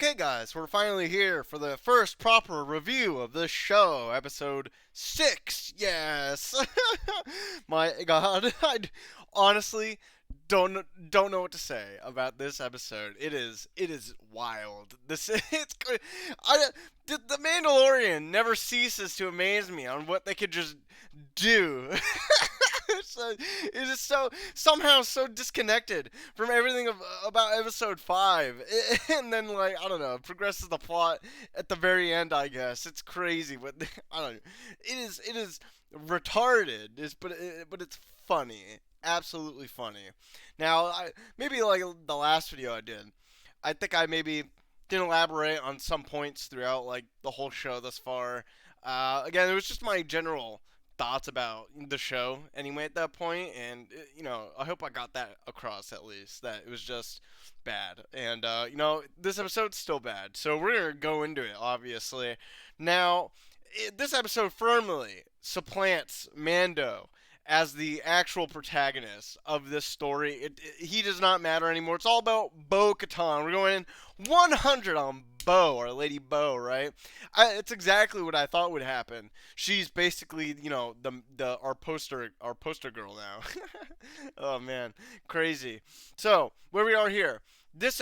Okay, guys, we're finally here for the first proper review of this show, episode 6. Yes, my God, honestly don't know what to say about this episode. It is wild. This it's I the Mandalorian never ceases to amaze me on what they could just do. So, it is so somehow so disconnected from everything about episode 5, and then, like, I don't know, progresses the plot at the very end. I guess it's crazy, but I don't know. It is retarded. But it's funny, absolutely funny. Now, maybe like the last video I did, I think I maybe didn't elaborate on some points throughout like the whole show thus far. Again, it was just my general thoughts about the show anyway at that point, and I hope I got that across, at least that it was just bad. And this episode's still bad, so we're gonna go into it, obviously. Now, this episode firmly supplants Mando as the actual protagonist of this story. He does not matter anymore. It's all about Bo-Katan. We're going 100 on Bo, or Lady Bo, right? It's exactly what I thought would happen. She's basically, the our poster girl now. Oh man, crazy. So where we are here. This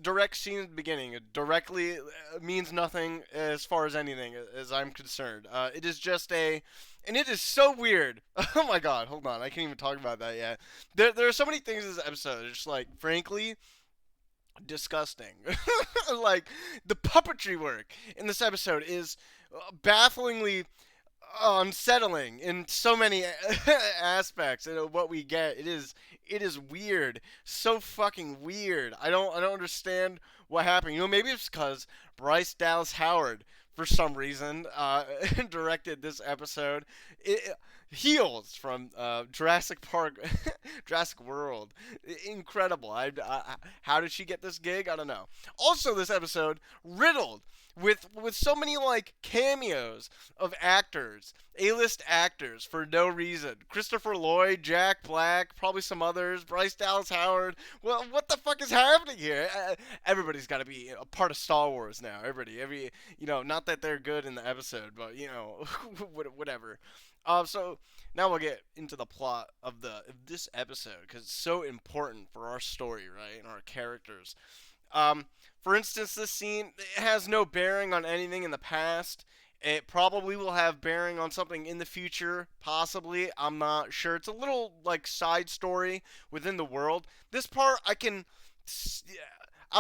direct scene at the beginning, it directly means nothing as far as anything as I'm concerned. It is just and it is so weird. Oh my god, hold on, I can't even talk about that yet. There are so many things in this episode. It's just like, frankly, disgusting. Like, the puppetry work in this episode is bafflingly unsettling in so many aspects. And what we get, it is weird, so fucking weird. I don't understand what happened. Maybe it's because Bryce Dallas Howard, for some reason, directed this episode. Heels from Jurassic Park, Jurassic World, incredible. How did she get this gig? I don't know. Also, this episode riddled with so many like cameos of actors, A-list actors for no reason. Christopher Lloyd, Jack Black, probably some others, Bryce Dallas Howard. Well, what the fuck is happening here? Everybody's got to be a part of Star Wars now. Not that they're good in the episode, but whatever. So now we'll get into the plot of this episode, because it's so important for our story, right, and our characters. Um, for instance, this scene, it has no bearing on anything in the past. It probably will have bearing on something in the future, possibly. I'm not sure. It's a little like side story within the world. This part, I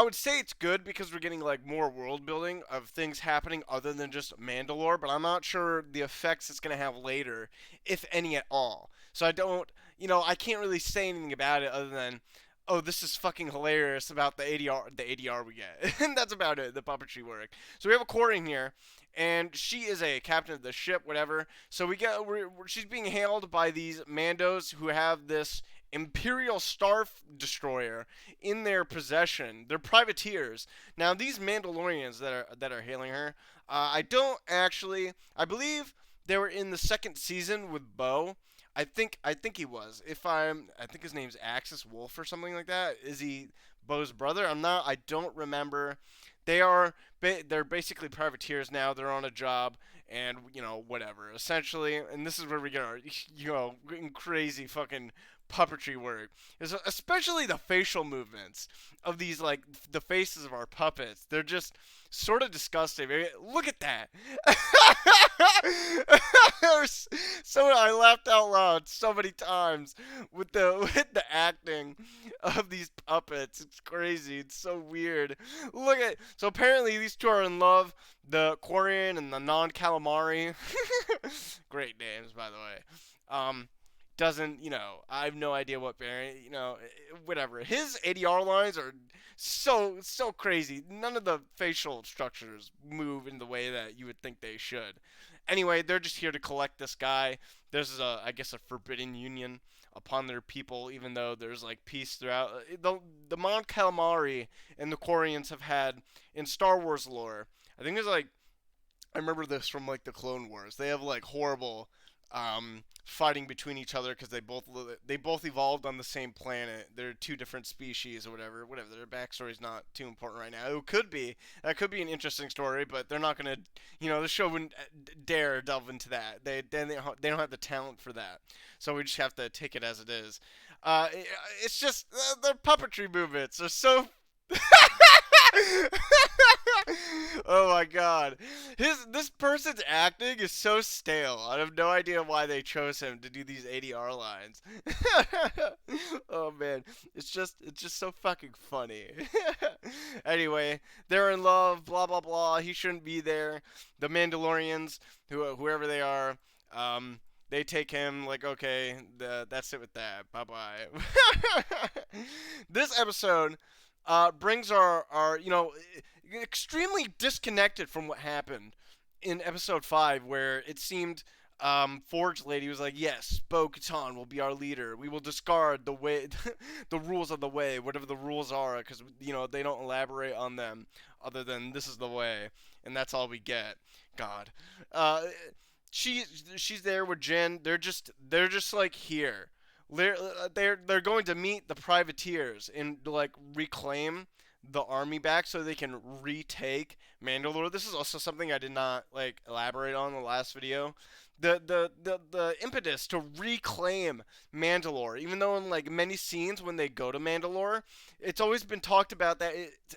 would say it's good because we're getting like more world building of things happening other than just Mandalore, but I'm not sure the effects it's going to have later, if any at all. So I can't really say anything about it other than, oh, this is fucking hilarious about the ADR we get. And that's about it, the puppetry work. So we have a Corian here, and she is a captain of the ship, whatever. So she's being hailed by these Mandos who have this Imperial Star Destroyer in their possession. They're privateers. Now, these Mandalorians that are hailing her, I believe they were in the second season with Bo. I think he was. I think his name's Axis Wolf or something like that. Is he Bo's brother? I don't remember. They're basically privateers now. They're on a job, and whatever. Essentially, and this is where we get our crazy fucking puppetry work, especially the facial movements of these, like, the faces of our puppets. They're just sort of disgusting. Look at that. So I laughed out loud so many times with the acting of these puppets. It's crazy. It's so weird. So apparently these two are in love, the Quarian and the non-calamari. Great names, by the way. Doesn't, I have no idea what bearing, whatever. His ADR lines are so crazy. None of the facial structures move in the way that you would think they should. Anyway, they're just here to collect this guy. There's I guess a forbidden union upon their people, even though there's like peace throughout. The Mon Calamari and the Quarians have had, in Star Wars lore, I think there's like, I remember this from like the Clone Wars. They have like horrible fighting between each other because they both evolved on the same planet. They're two different species or whatever. Whatever. Their backstory's not too important right now. It could be. That could be an interesting story, but they're not gonna. The show wouldn't dare delve into that. They don't have the talent for that. So we just have to take it as it is. It's just their puppetry movements are so. Oh my god. This person's acting is so stale. I have no idea why they chose him to do these ADR lines. Oh man, it's just so fucking funny. Anyway, they're in love, blah blah blah. He shouldn't be there. The Mandalorians, whoever they are, they take him like, okay, that's it with that. Bye bye. This episode brings our extremely disconnected from what happened in episode 5, where it seemed Forge Lady was like, yes, Bo-Katan will be our leader. We will discard the way, the rules of the way, whatever the rules are, because they don't elaborate on them other than this is the way, and that's all we get. God, she she's there with Jin. They're just like here. They're going to meet the privateers and like reclaim the army back so they can retake Mandalore. This is also something I did not like elaborate on in the last video. The impetus to reclaim Mandalore, even though in like many scenes when they go to Mandalore, it's always been talked about that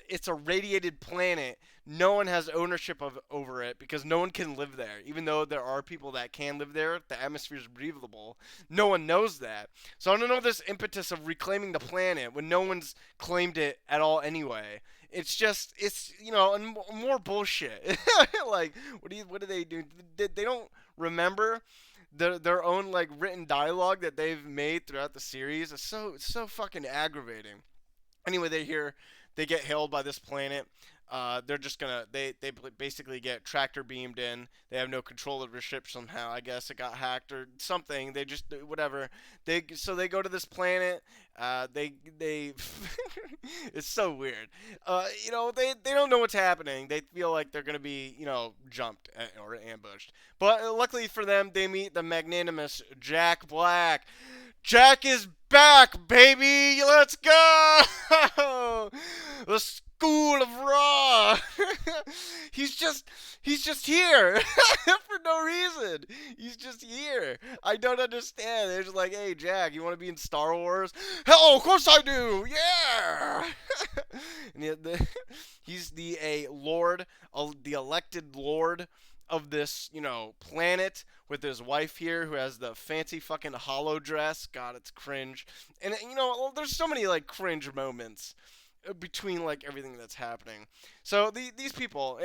it's a radiated planet. No one has ownership of over it because no one can live there. Even though there are people that can live there, the atmosphere is breathable. No one knows that. So I don't know this impetus of reclaiming the planet when no one's claimed it at all anyway. And more bullshit. Like, what do they do? They don't remember their own like written dialogue that they've made throughout the series. It's so fucking aggravating. Anyway, they get hailed by this planet. They're just gonna they basically get tractor beamed in. They have no control of their ship somehow. I guess it got hacked or something. They just whatever. They go to this planet. They it's so weird. They don't know what's happening. They feel like they're gonna be jumped or ambushed. But luckily for them, they meet the magnanimous Jack Black. Jack is back, baby! Let's go! The School of Raw! he's just here! For no reason! He's just here! I don't understand. They're just like, hey, Jack, you want to be in Star Wars? Hell, of course I do! Yeah! And he's the lord, the elected lord of this, planet with his wife here who has the fancy fucking hollow dress. God, it's cringe. And, there's so many, like, cringe moments between, like, everything that's happening. So, these people,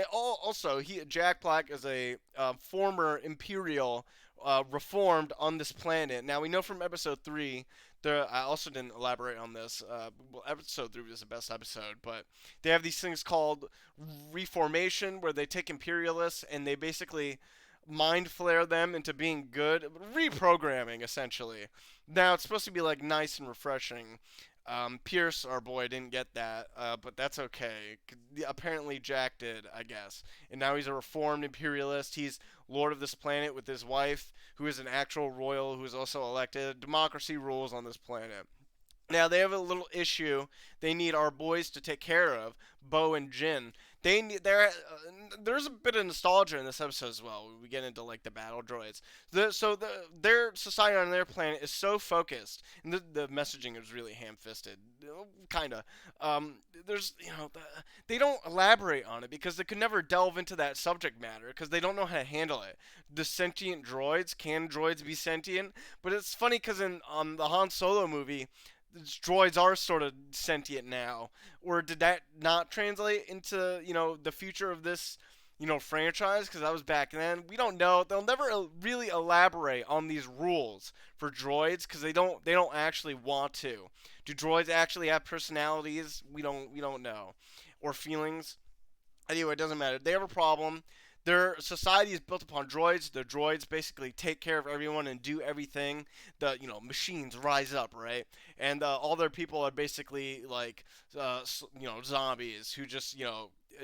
Jack Black is a former Imperial reformed on this planet. Now, we know from episode 3, I also didn't elaborate on this. Episode 3 was the best episode, but they have these things called reformation, where they take Imperialists and they basically mind flare them into being good, reprogramming essentially. Now it's supposed to be like nice and refreshing. Pierce, our boy, didn't get that, but that's okay. Apparently Jack did, I guess. And now he's a reformed imperialist. He's lord of this planet with his wife, who is an actual royal who is also elected. Democracy rules on this planet. Now they have a little issue they need our boys to take care of, Bo and Jin. There's a bit of nostalgia in this episode as well. We get into like the battle droids. Their society on their planet is so focused, and the messaging is really ham-fisted, kinda. There's they don't elaborate on it because they could never delve into that subject matter because they don't know how to handle it. The sentient droids, can droids be sentient? But it's funny because in the Han Solo movie, droids are sort of sentient now, or did that not translate into the future of this franchise? Because that was back then. We don't know. They'll never really elaborate on these rules for droids because they don't actually want to. Do droids actually have personalities? We don't know, or feelings. Anyway, it doesn't matter. They have a problem. Their society is built upon droids. The droids basically take care of everyone and do everything. The machines rise up, right? And all their people are basically like zombies who just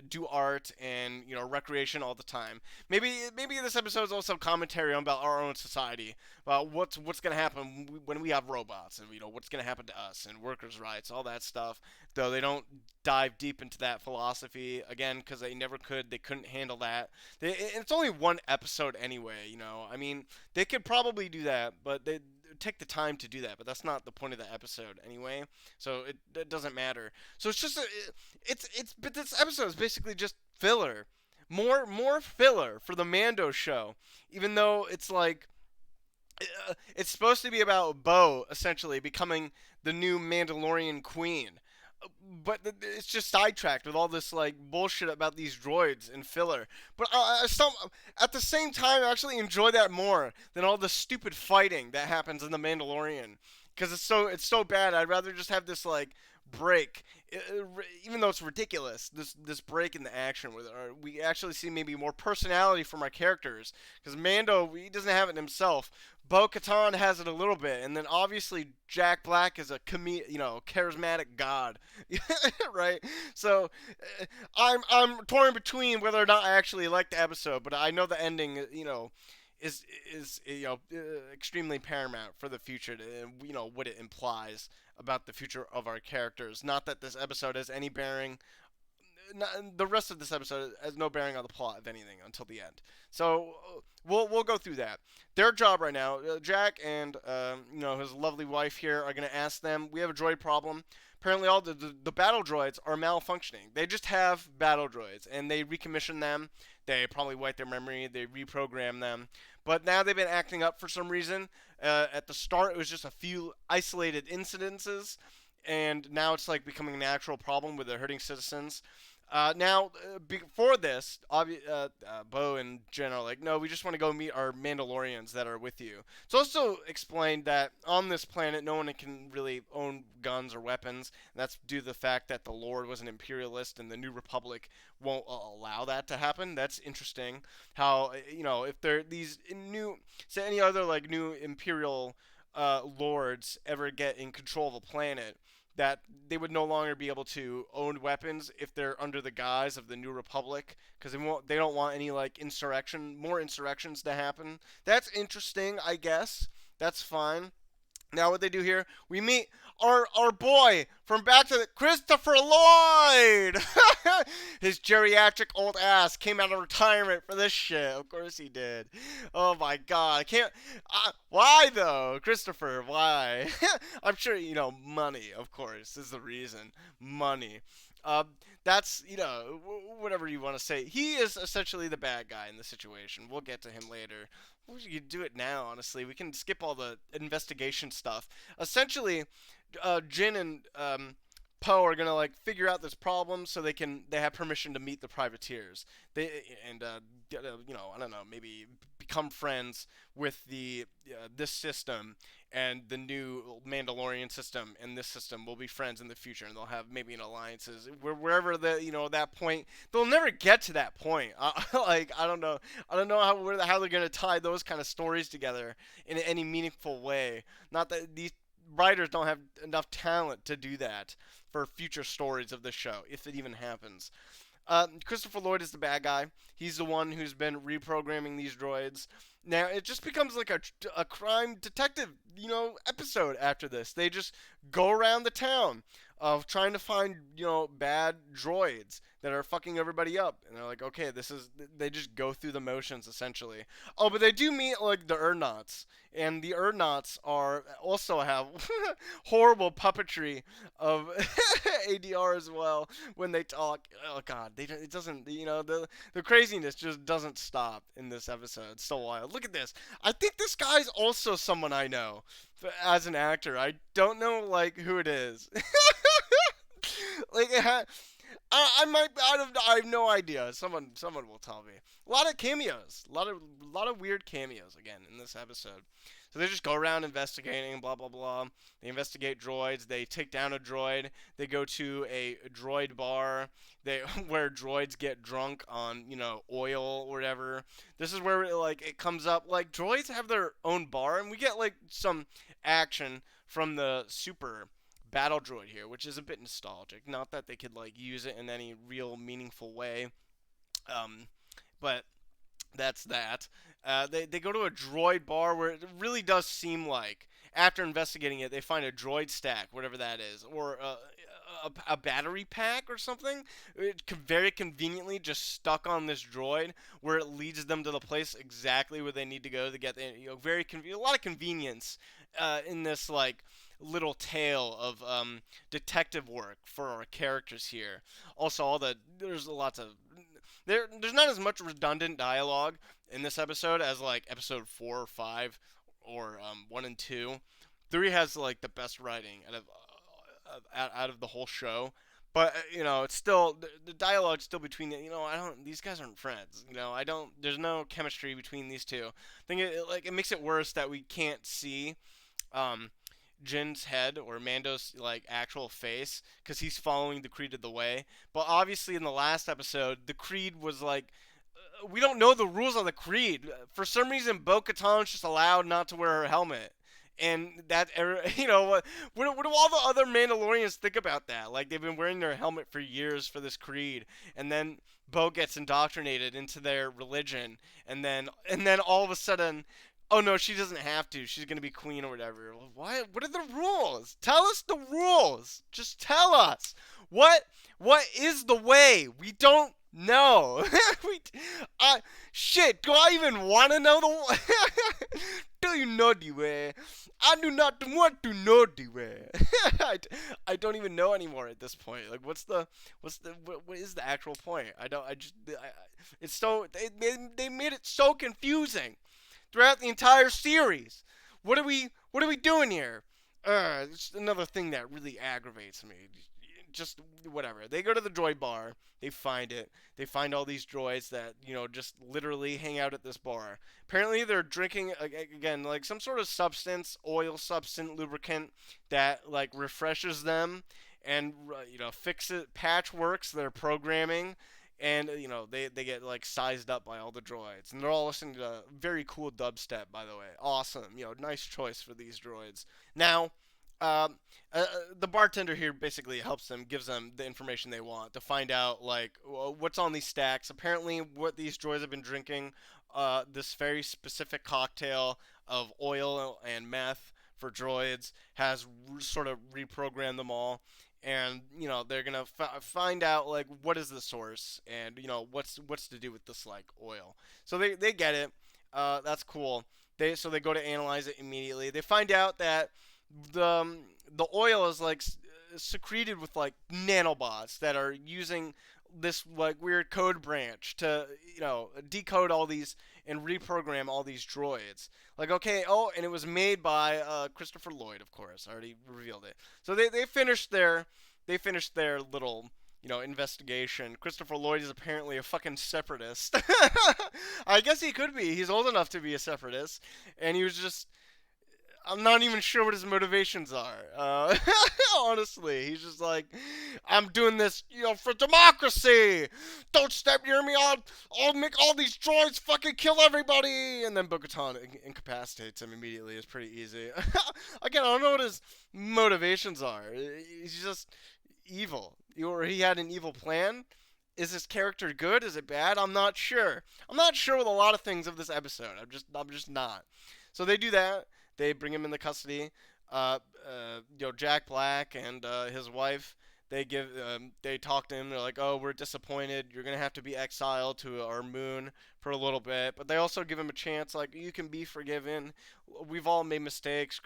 do art and recreation all the time. Maybe this episode is also commentary on about our own society, about what's gonna happen when we have robots, and what's gonna happen to us and workers' rights, all that stuff. Though they don't dive deep into that philosophy again because they never could. They couldn't handle that. It's only one episode anyway. I mean, they could probably do that, but they take the time to do that. But that's not the point of the episode anyway. So it doesn't matter. So it's just but this episode is basically just filler, more filler for the Mando show. Even though it's like it's supposed to be about Bo essentially becoming the new Mandalorian queen, but it's just sidetracked with all this like bullshit about these droids and filler. But at the same time, I actually enjoy that more than all the stupid fighting that happens in the Mandalorian, because it's so bad. I'd rather just have this like break, even though it's ridiculous. This break in the action where we actually see maybe more personality from our characters, because Mando, he doesn't have it himself. Bo-Katan has it a little bit, and then obviously Jack Black is a charismatic god, right? So I'm torn between whether or not I actually like the episode, but I know the ending, is extremely paramount for the future to, what it implies about the future of our characters. Not that this episode has any bearing. The rest of this episode has no bearing on the plot of anything until the end. So we'll go through that. Their job right now, Jack and his lovely wife here are gonna ask them. We have a droid problem. Apparently, all the battle droids are malfunctioning. They just have battle droids, and they recommission them. They probably wipe their memory. They reprogram them. But now they've been acting up for some reason. At the start, it was just a few isolated incidences, and now it's like becoming a natural problem where they're hurting citizens. Now, before this, Bo and Jen are like, no, we just want to go meet our Mandalorians that are with you. It's also explained that on this planet, no one can really own guns or weapons. And that's due to the fact that the Lord was an imperialist and the New Republic won't allow that to happen. That's interesting. How, if there these new, say any other like new imperial lords ever get in control of a planet, that they would no longer be able to own weapons if they're under the guise of the New Republic, because they don't want any like more insurrections to happen. That's interesting, I guess. That's fine. Now what they do here, we meet our boy from back to Christopher Lloyd. His geriatric old ass came out of retirement for this shit. Of course he did. Oh my god, I can't. Why though, Christopher? Why? I'm sure money. Of course is the reason. Money. That's whatever you want to say. He is essentially the bad guy in the situation. We'll get to him later. We could do it now, honestly. We can skip all the investigation stuff. Essentially, Jin and Poe are gonna like figure out this problem so they have permission to meet the privateers. I don't know, maybe become friends with the this system, and the new Mandalorian system and this system will be friends in the future, and they'll have maybe an alliances wherever that point. They'll never get to that point. Like I don't know how they're gonna tie those kind of stories together in any meaningful way. Not that these writers don't have enough talent to do that for future stories of the show, if it even happens. Christopher Lloyd is the bad guy. He's the one who's been reprogramming these droids. Now it just becomes like a crime detective, episode after this. They just go around the town of trying to find, bad droids that are fucking everybody up. And they're like, okay, they just go through the motions essentially. Oh, but they do meet like the Urnaughts. And the Urnaughts also have horrible puppetry of ADR as well when they talk. Oh god, it doesn't, the craziness just doesn't stop in this episode. It's so wild. Look at this. I think this guy's also someone I know as an actor. I don't know like who it is. Like I have no idea. Someone will tell me. A lot of cameos, a lot of weird cameos again in this episode. So they just go around investigating, blah blah blah. They investigate droids. They take down a droid. They go to a droid bar. Where droids get drunk on oil or whatever. This is where like it comes up. Like droids have their own bar, and we get like some action from the super battle droid here, which is a bit nostalgic. Not that they could like use it in any real meaningful way, um, but that's that. They go to a droid bar where it really does seem like, after investigating it, they find a droid stack, whatever that is, or a battery pack or something. It very conveniently just stuck on this droid, where it leads them to the place exactly where they need to go to get the, very a lot of convenience in this like little tale of detective work for our characters here. Also, there's lots of there's not as much redundant dialogue in this episode as like episode 4 or 5 or 1 and 2. 3 has like the best writing out of the whole show. But it's still the dialogue still between I don't these guys aren't friends. I don't there's no chemistry between these two. I think it makes it worse that we can't see um Jin's head or Mando's like actual face because he's following the Creed of the Way. But obviously, in the last episode, the Creed was like, we don't know the rules of the Creed. For some reason, Bo-Katan's just allowed not to wear her helmet. And that, what do all the other Mandalorians think about that? Like, they've been wearing their helmet for years for this Creed, and then Bo gets indoctrinated into their religion, and then all of a sudden, oh no, she doesn't have to. She's gonna be queen or whatever. Why? What are the rules? Tell us the rules. Just tell us. What is the way? We don't know. we, shit. Do I even want to know the? Do you know the way? I do not want to know the way. I don't even know anymore at this point. Like, what is the actual point? It's so they made it so confusing throughout the entire series. What are we doing here? It's another thing that really aggravates me. Just whatever. They go to the droid bar. They find it. They find all these droids that just literally hang out at this bar. Apparently, they're drinking again like some sort of substance, oil substance, lubricant that like refreshes them and fixes patchworks their programming. And they get like sized up by all the droids, and they're all listening to very cool dubstep, by the way. Awesome, nice choice for these droids. Now, uh, the bartender here basically helps them, gives them the information they want to find out like what's on these stacks. Apparently, what these droids have been drinking, this very specific cocktail of oil and meth for droids has sort of reprogrammed them all, and they're gonna find out like what is the source, and what's to do with this like oil. So they get it. That's cool. They go to analyze it immediately. They find out that the oil is like secreted with like nanobots that are using this like weird code branch to decode all these and reprogram all these droids. Like, okay, oh, and it was made by Christopher Lloyd, of course. I already revealed it. So they finished their little investigation. Christopher Lloyd is apparently a fucking separatist. I guess he could be. He's old enough to be a separatist, and he was just. I'm not even sure what his motivations are. Honestly, he's just like, I'm doing this, for democracy. Don't step near me. I'll make all these droids fucking kill everybody. And then Bo-Katan incapacitates him immediately. It's pretty easy. Again, I don't know what his motivations are. He's just evil, or he had an evil plan. Is this character good? Is it bad? I'm not sure. I'm not sure with a lot of things of this episode. I'm just not. So they do that. They bring him into custody. Jack Black and his wife. They talk to him. They're like, "Oh, we're disappointed. You're gonna have to be exiled to our moon for a little bit." But they also give him a chance. Like, you can be forgiven. We've all made mistakes.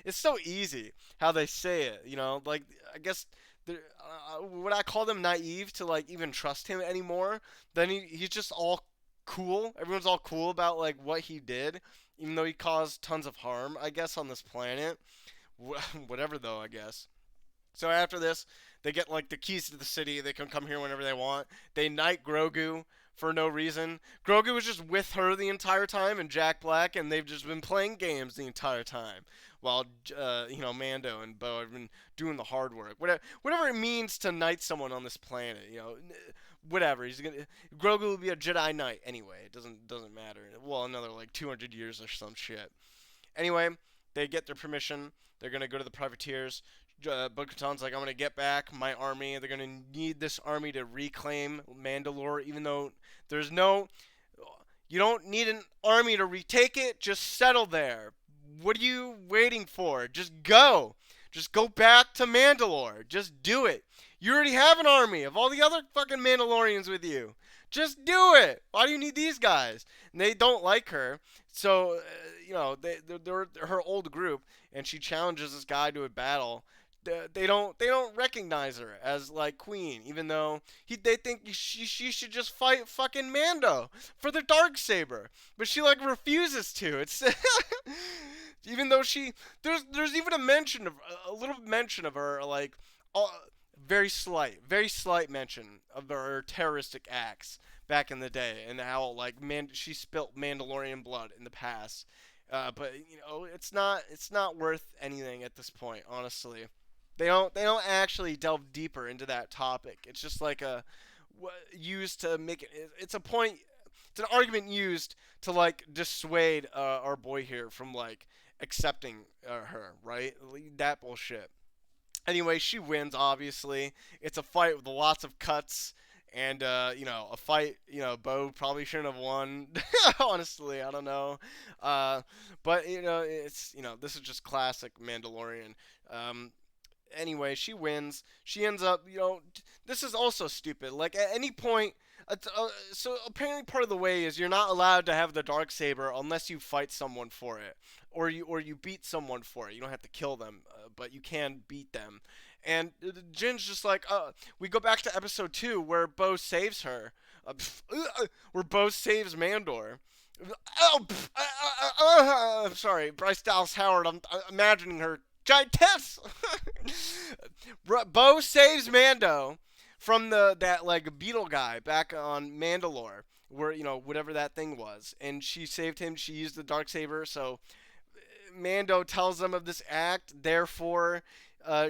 It's so easy how they say it. Like, I guess would I call them naive to like even trust him anymore? Then he's just all cool. Everyone's all cool about like what he did, even though he caused tons of harm, I guess, on this planet. Whatever, though, I guess. So after this, they get like the keys to the city. They can come here whenever they want. They knight Grogu for no reason. Grogu was just with her the entire time, and Jack Black, and they've just been playing games the entire time, while Mando and Bo have been doing the hard work. Whatever it means to knight someone on this planet, whatever. Grogu will be a Jedi Knight anyway. It doesn't matter. Well, another like 200 years or some shit. Anyway, they get their permission. They're gonna go to the privateers. Bo-Katan's like, I'm gonna get back my army. They're gonna need this army to reclaim Mandalore, even though there's no. You don't need an army to retake it. Just settle there. What are you waiting for? Just go. Just go back to Mandalore. Just do it. You already have an army of all the other fucking Mandalorians with you. Just do it. Why do you need these guys? And they don't like her. So, they're her old group, and she challenges this guy to a battle. They don't recognize her as like queen, even though they think she should just fight fucking Mando for the dark saber, but she like refuses to. It's even though there's even a little mention of her like uh, very slight mention of her terroristic acts back in the day and how like she spilt Mandalorian blood in the past. But it's not worth anything at this point, honestly. They don't actually delve deeper into that topic. It's just like a used to make it. It's a point. It's an argument used to like dissuade our boy here from like accepting her, right? That bullshit. Anyway, she wins. Obviously, it's a fight with lots of cuts. And a fight. Bo probably shouldn't have won. Honestly, I don't know. But it's this is just classic Mandalorian. Um, anyway, she wins. She ends up, this is also stupid. Like at any point, so apparently part of the way is you're not allowed to have the dark saber unless you fight someone for it, or you beat someone for it. You don't have to kill them, but you can beat them. And Jin's just like, we go back to episode 2 where Bo saves her, where Bo saves Mandor. Oh, I'm sorry, Bryce Dallas Howard. I'm imagining her giant tits. Bo saves Mando from that like beetle guy back on Mandalore, where whatever that thing was, and she saved him. She used the dark saber, so Mando tells them of this act. Therefore,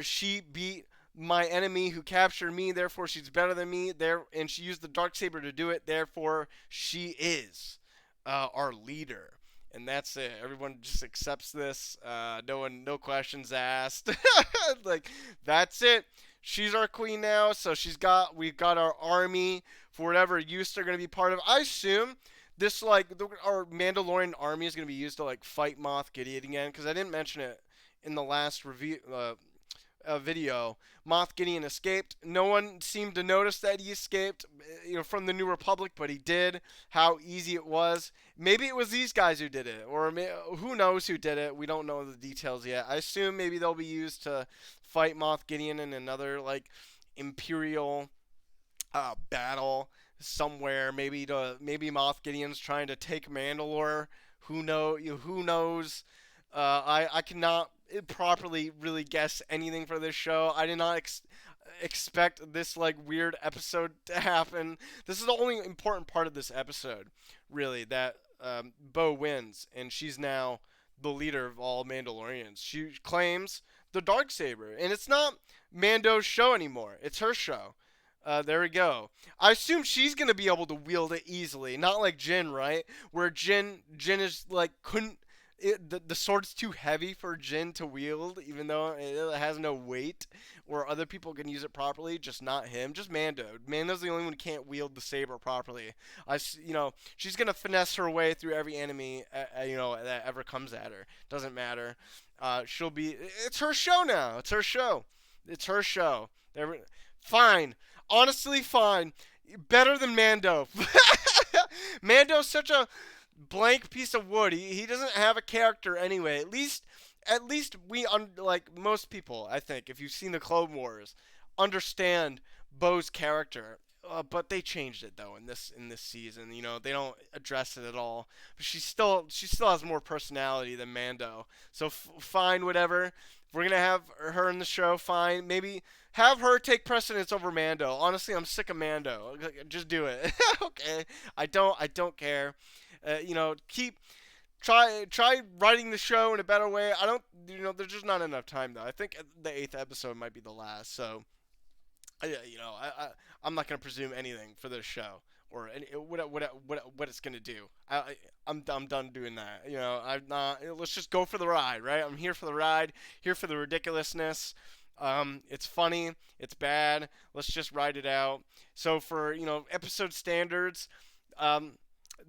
she beat my enemy who captured me. Therefore, she's better than me. And she used the dark saber to do it. Therefore, she is our leader. And that's it. Everyone just accepts this. No questions asked. Like that's it. She's our queen now. So we've got our army for whatever use they're gonna be part of. I assume this our Mandalorian army is gonna be used to like fight Moff Gideon again, because I didn't mention it in the last review video. Moff Gideon escaped. No one seemed to notice that he escaped, from the New Republic, but he did. How easy it was. Maybe it was these guys who did it, or who knows who did it. We don't know the details yet. I assume maybe they'll be used to fight Moff Gideon in another like Imperial battle somewhere. Maybe Moff Gideon's trying to take Mandalore. Who knows? I cannot properly really guess anything for this show. I did not expect this like weird episode to happen. This is the only important part of this episode, really, that Bo wins, and she's now the leader of all Mandalorians. She claims the darksaber, and it's not Mando's show anymore. It's her show. There we go. I assume she's gonna be able to wield it easily, not like Jin, right? Where Jin is like couldn't. The sword's too heavy for Jin to wield, even though it has no weight, where other people can use it properly, just not him. Just Mando. Mando's the only one who can't wield the saber properly. She's gonna finesse her way through every enemy, that ever comes at her. Doesn't matter. It's her show now. It's her show. It's her show. Fine. Honestly, fine. Better than Mando. Mando's such a blank piece of wood. He doesn't have a character anyway. At least we like most people, I think, if you've seen the Clone Wars, understand Bo's character. But they changed it though in this season. They don't address it at all. But she still has more personality than Mando. So fine, whatever. If we're gonna have her in the show, fine. Maybe have her take precedence over Mando. Honestly, I'm sick of Mando. Just do it. Okay. I don't care. Try writing the show in a better way. I don't. There's just not enough time though. I think the 8th episode might be the last. So I'm not gonna presume anything for this show or what it's gonna do. I'm done doing that. I'm not. Let's just go for the ride, right? I'm here for the ride, here for the ridiculousness. It's funny. It's bad. Let's just ride it out. So for episode standards, um,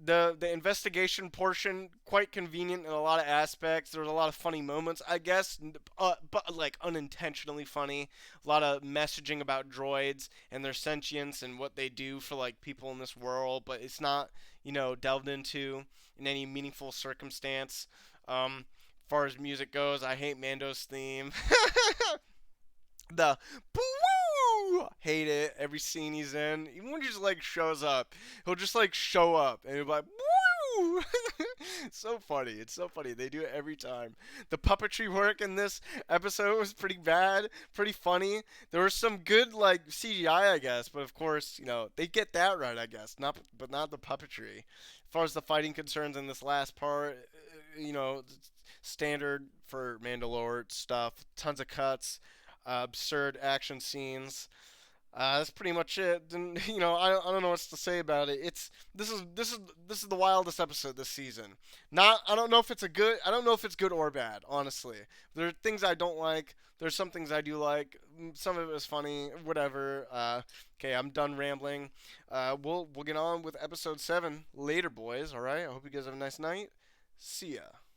the investigation portion quite convenient in a lot of aspects. There was a lot of funny moments, I guess, but like unintentionally funny. A lot of messaging about droids and their sentience and what they do for like people in this world, but it's not delved into in any meaningful circumstance. As far as music goes, I hate Mando's theme. The boo, hate it every scene he's in. Even when he just like shows up, he'll just like show up and he'll be like woo. It's so funny. It's so funny. They do it every time. The puppetry work in this episode was pretty bad, pretty funny. There was some good like CGI, I guess, but of course, they get that right, I guess. Not the puppetry. As far as the fighting concerns in this last part, standard for Mandalore stuff. Tons of cuts, absurd action scenes. That's pretty much it. And I don't know what to say about it. This is the wildest episode this season. Not I don't know if it's a good I don't know if it's good or bad. Honestly, there are things I don't like. There's some things I do like. Some of it was funny. Whatever. Okay, I'm done rambling. We'll get on with episode 7 later, boys. All right. I hope you guys have a nice night. See ya.